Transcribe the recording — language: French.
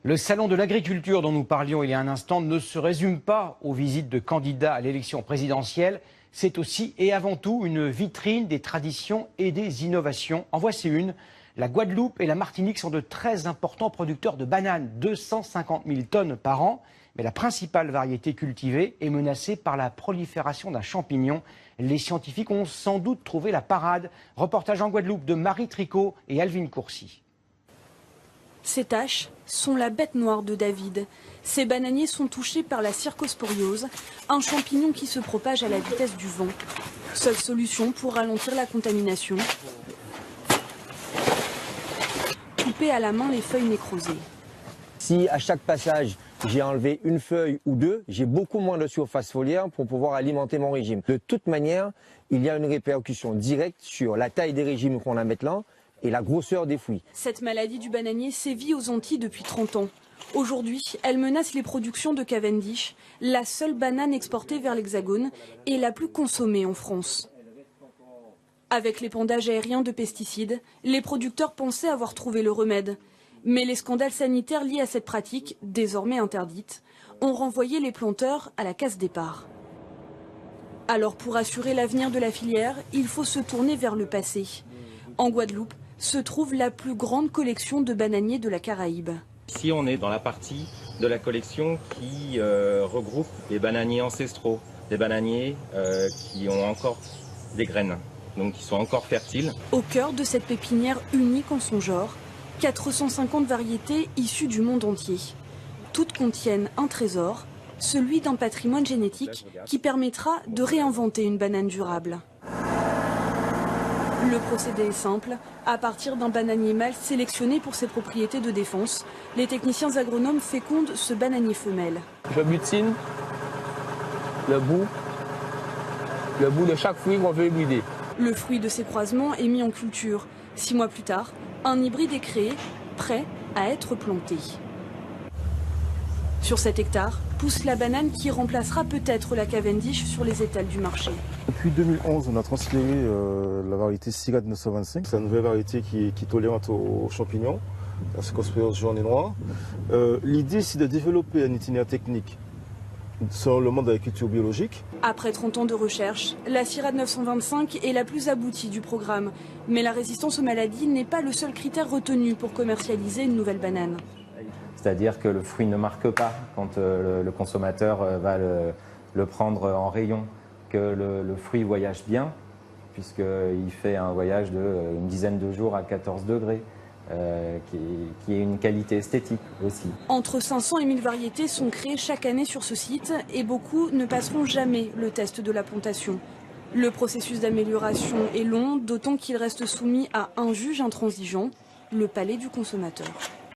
Le salon de l'agriculture dont nous parlions il y a un instant ne se résume pas aux visites de candidats à l'élection présidentielle. C'est aussi et avant tout une vitrine des traditions et des innovations. En voici une. La Guadeloupe et la Martinique sont de très importants producteurs de bananes, 250 000 tonnes par an. Mais la principale variété cultivée est menacée par la prolifération d'un champignon. Les scientifiques ont sans doute trouvé la parade. Reportage en Guadeloupe de Marie Tricot et Alvin Courcy. Ces taches sont la bête noire de David. Ces bananiers sont touchés par la cercosporiose, un champignon qui se propage à la vitesse du vent. Seule solution pour ralentir la contamination, couper à la main les feuilles nécrosées. Si à chaque passage, j'ai enlevé une feuille ou deux, j'ai beaucoup moins de surface foliaire pour pouvoir alimenter mon régime. De toute manière, il y a une répercussion directe sur la taille des régimes qu'on a maintenant et la grosseur des fruits. Cette maladie du bananier sévit aux Antilles depuis 30 ans. Aujourd'hui, elle menace les productions de Cavendish, la seule banane exportée vers l'Hexagone et la plus consommée en France. Avec l'épandage aérien de pesticides, les producteurs pensaient avoir trouvé le remède. Mais les scandales sanitaires liés à cette pratique, désormais interdite, ont renvoyé les planteurs à la case départ. Alors pour assurer l'avenir de la filière, il faut se tourner vers le passé. En Guadeloupe se trouve la plus grande collection de bananiers de la Caraïbe. Ici on est dans la partie de la collection qui regroupe les bananiers ancestraux, des bananiers qui ont encore des graines, donc qui sont encore fertiles. Au cœur de cette pépinière unique en son genre, 450 variétés issues du monde entier. Toutes contiennent un trésor, celui d'un patrimoine génétique qui permettra de réinventer une banane durable. Le procédé est simple. À partir d'un bananier mâle sélectionné pour ses propriétés de défense, les techniciens agronomes fécondent ce bananier femelle. Je butine le bout de chaque fruit qu'on veut hybrider. Le fruit de ces croisements est mis en culture. 6 mois plus tard, un hybride est créé, prêt à être planté. Sur cet hectare, pousse la banane qui remplacera peut-être la Cavendish sur les étals du marché. Depuis 2011, on a transféré la variété Syrah 925. C'est une nouvelle variété qui est tolérante aux champignons, à la cercosporiose jaune et noire. L'idée, c'est de développer un itinéraire technique sur le monde de l'agriculture biologique. Après 30 ans de recherche, la Syrah 925 est la plus aboutie du programme. Mais la résistance aux maladies n'est pas le seul critère retenu pour commercialiser une nouvelle banane. C'est-à-dire que le fruit ne marque pas quand le consommateur va le prendre en rayon, que le fruit voyage bien, puisqu'il fait un voyage d'une dizaine de jours à 14 degrés, qui est une qualité esthétique aussi. Entre 500 et 1000 variétés sont créées chaque année sur ce site et beaucoup ne passeront jamais le test de la plantation. Le processus d'amélioration est long, d'autant qu'il reste soumis à un juge intransigeant, le palais du consommateur.